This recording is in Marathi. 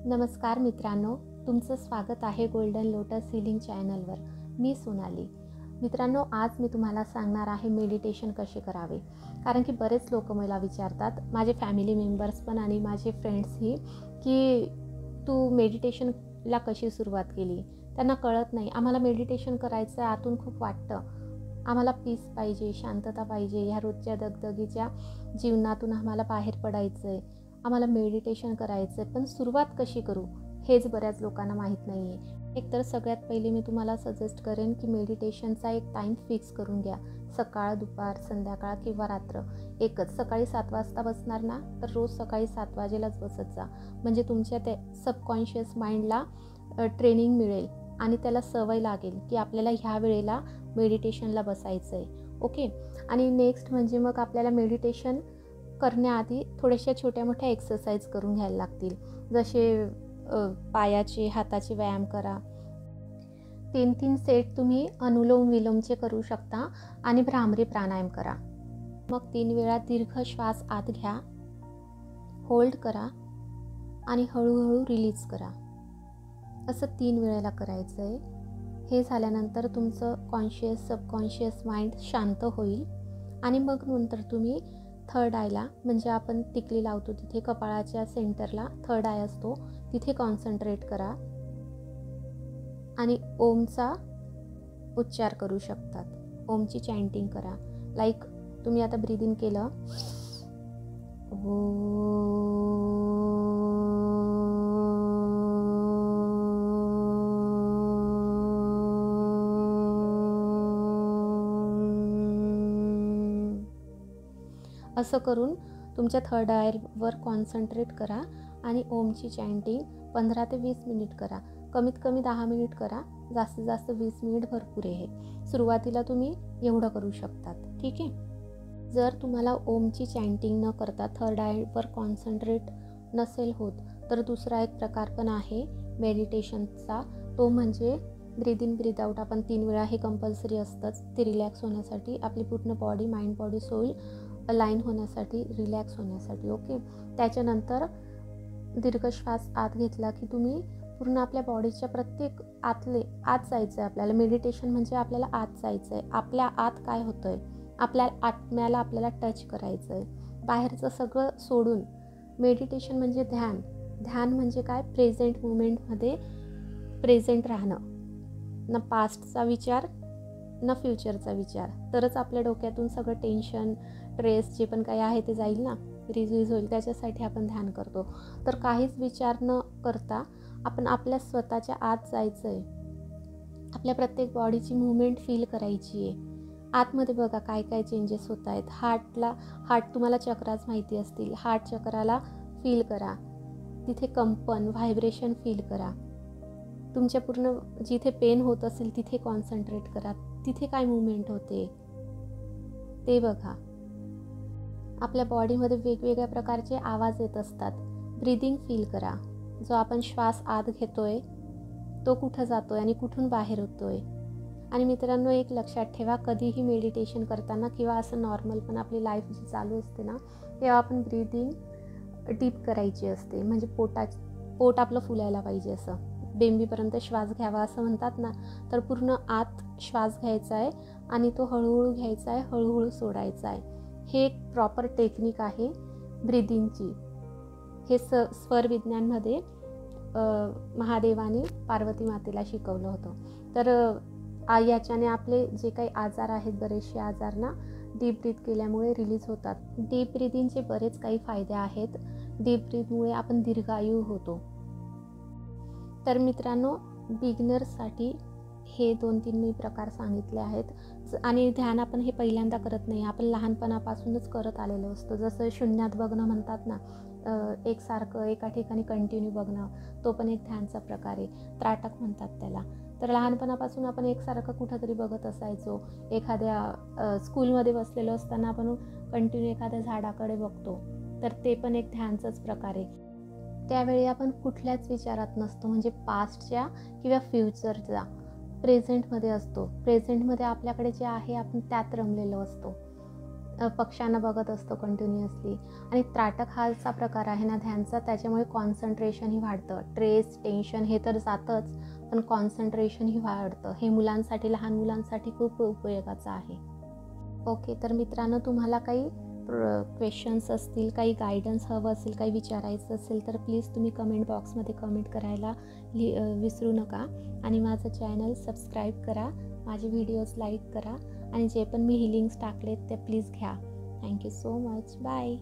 नमस्कार मित्रांनो, तुमचं स्वागत आहे गोल्डन लोटस हीलिंग चॅनलवर. मी सोनाली. मित्रांनो, आज मी तुम्हाला सांगणार आहे मेडिटेशन कसे करावे. कारण की बरेच लोक मला विचारतात, माझे फॅमिली मेंबर्स पण आणि माझे फ्रेंड्सही, की तू मेडिटेशनला कशी सुरुवात केली. त्यांना कळत नाही. आम्हाला मेडिटेशन करायचं आहे, आतून खूप वाटतं. आम्हाला पीस पाहिजे, शांतता पाहिजे. ह्या रोजच्या दगदगीच्या जीवनातून आम्हाला बाहेर पडायचं आहे. आम्हाला मेडिटेशन करायचं आहे, पण सुरुवात कशी करू हेच बऱ्याच लोकांना माहीत नाही आहे. एकतर सगळ्यात पहिले मी तुम्हाला सजेस्ट करेन की मेडिटेशनचा एक टाईम फिक्स करून घ्या. सकाळ, दुपार, संध्याकाळ किंवा रात्र एकच. सकाळी 7 वाजता बसणार ना, तर रोज सकाळी 7 वाजेलाच बसत जा. म्हणजे तुमच्या ते सबकॉन्शियस माइंडला ट्रेनिंग मिळेल आणि त्याला सवय लागेल की आपल्याला ह्या वेळेला मेडिटेशनला बसायचं आहे. ओके. आणि नेक्स्ट म्हणजे मग आपल्याला मेडिटेशन करण्याआधी थोड्याशा छोट्या मोठ्या एक्सरसाइज करून घ्यायला लागतील. जसे पायाचे, हाताचे व्यायाम करा. 3-3 सेट तुम्ही अनुलोम विलोमचे करू शकता आणि भ्रामरी प्राणायाम करा. मग 3 वेळा दीर्घ श्वास आत घ्या, होल्ड करा आणि हळूहळू रिलीज करा. असं 3 वेळेला करायचं आहे. हे झाल्यानंतर तुमचं कॉन्शियस, सबकॉन्शियस माइंड शांत होईल आणि मग नंतर तुम्ही थर्ड आयला, म्हणजे आपण टिकली लावतो तिथे कपाळाच्या सेंटरला थर्ड आय असतो, तिथे कॉन्सन्ट्रेट करा आणि ओमचा उच्चार करू शकतात. ओमची चॅन्टिंग करा. लाईक तुम्ही आता ब्रीदिंग केलं, असं करून तुमच्या थर्ड आयवर कॉन्सन्ट्रेट करा आणि ओमची चॅन्टिंग 15 ते 20 मिनिट करा. कमीत कमी 10 मिनिट करा, जास्तीत जास्त 20 मिनिट भरपूर आहे. सुरुवातीला तुम्ही एवढं करू शकतात. ठीक आहे. जर तुम्हाला ओमची चॅन्टिंग न करता थर्ड आयवर कॉन्सन्ट्रेट नसेल होत, तर दुसरा एक प्रकार पण आहे मेडिटेशनचा. तो म्हणजे ब्रीद इन ब्रीद आउट. आपण 3 वेळा, हे कंपल्सरी असतंच. ते रिलॅक्स होण्यासाठी, आपली पूर्ण body, mind, body, soul align होण्यासाठी, रिलॅक्स होण्यासाठी. ओके. त्याच्यानंतर दीर्घ श्वास आत घेतला की तुम्ही पूर्ण आपल्या बॉडीच्या प्रत्येक आत जायचं आहे. आपल्याला मेडिटेशन म्हणजे आपल्याला आत जायचं आहे. आपल्या आत काय होतं आहे, आपल्या आत्म्याला आपल्याला टच करायचं आहे. बाहेरचं सगळं सोडून. मेडिटेशन म्हणजे ध्यान. ध्यान म्हणजे काय, प्रेझेंट मुमेंटमध्ये प्रेझेंट राहणं. ना पास्टचा विचार ना फ्युचरचा विचार. तरच आपल्या डोक्यातून सगळं टेन्शन, स्ट्रेस जे पण काही आहे ते जाईल ना, रिलीज होईल. त्याच्यासाठी आपण ध्यान करतो. तर काहीच विचार न करता आपण आपल्या स्वतःच्या आत जायचं आहे. आपल्या प्रत्येक बॉडीची मूवमेंट फील करायची आहे. आतमध्ये बघा काय काय चेंजेस होत आहेत. हार्ट तुम्हाला चक्राच माहिती असतील. हार्ट चक्राला फील करा. तिथे कंपन, व्हायब्रेशन फील करा. तुमच्या पूर्ण जिथे पेन होत असेल तिथे कॉन्सन्ट्रेट करा. तिथे काय मूवमेंट होते ते बघा. आपल्या बॉडीमध्ये वेगवेगळ्या प्रकारचे आवाज येत असतात. ब्रीदिंग फील करा. जो आपण श्वास आत घेतोय तो कुठं जातोय आणि कुठून बाहेर होतोय. आणि मित्रांनो, एक लक्षात ठेवा, कधीही मेडिटेशन करताना किंवा असं नॉर्मल पण आपली लाईफ जी चालू असते ना, तेव्हा आपण ब्रीदिंग डीप करायची असते. म्हणजे पोट आपलं फुलायला पाहिजे. असं बेंबीपर्यंत श्वास घ्यावा असं म्हणतात ना, तर पूर्ण आत श्वास घ्यायचा आहे आणि तो हळूहळू घ्यायचा आहे, हळूहळू सोडायचा आहे. हे एक प्रॉपर टेक्निक आहे ब्रीदिंगची. हे स्वर विज्ञानमध्ये महादेवाने पार्वती मातेला शिकवलं होतं. तर याच्याने आपले जे काही आजार आहेत, बरेचसे आजार ना डीप ब्रीथ केल्यामुळे रिलीज होतात. डीप ब्रीदिंगचे बरेच काही फायदे आहेत. डीप ब्रीथमुळे आपण दीर्घायू होतो. तर मित्रांनो, बिगिनर्ससाठी हे 2-3 मी प्रकार सांगितले आहेत. आणि ध्यान आपण हे पहिल्यांदा करत नाही, आपण लहानपणापासूनच करत आलेलो असतो. जसं शून्यात बघणं म्हणतात ना, एकसारखं एका ठिकाणी कंटिन्यू बघणं, तो पण एक ध्यानचा प्रकार आहे. त्राटक म्हणतात त्याला. तर लहानपणापासून आपण एकसारखं कुठंतरी बघत असायचो. एखाद्या स्कूलमध्ये बसलेलो असताना आपण कंटिन्यू एखाद्या झाडाकडे बघतो, तर ते पण एक ध्यानचाच प्रकार आहे. त्यावेळी आपण कुठल्याच विचारात नसतो, म्हणजे पास्टच्या किंवा फ्युचरचा. प्रेझेंटमध्ये असतो. प्रेझेंटमध्ये आपल्याकडे जे आहे आपण त्यात रमलेलो असतो. पक्ष्यांना बघत असतो कंटिन्युअसली. आणि त्राटक हा असा प्रकार आहे ना ध्यानचा, त्याच्यामुळे कॉन्सन्ट्रेशनही वाढतं. स्ट्रेस, टेन्शन हे तर जातंच, पण कॉन्सन्ट्रेशनही वाढतं. हे मुलांसाठी, लहान मुलांसाठी खूप उपयोगाचं आहे. ओके, तर मित्रांनो, तुम्हाला काही क्वेश्चन्स असतील, काही गायडन्स हवं असेल, काही विचारायचं असेल तर प्लीज तुम्ही कमेंट बॉक्समध्ये कमेंट करायला विसरू नका. आणि माझं चॅनल सबस्क्राईब करा, माझे व्हिडिओज लाईक करा आणि जे पण मी हिलिंग्स टाकलेत ते प्लीज घ्या. Thank you so much. बाय.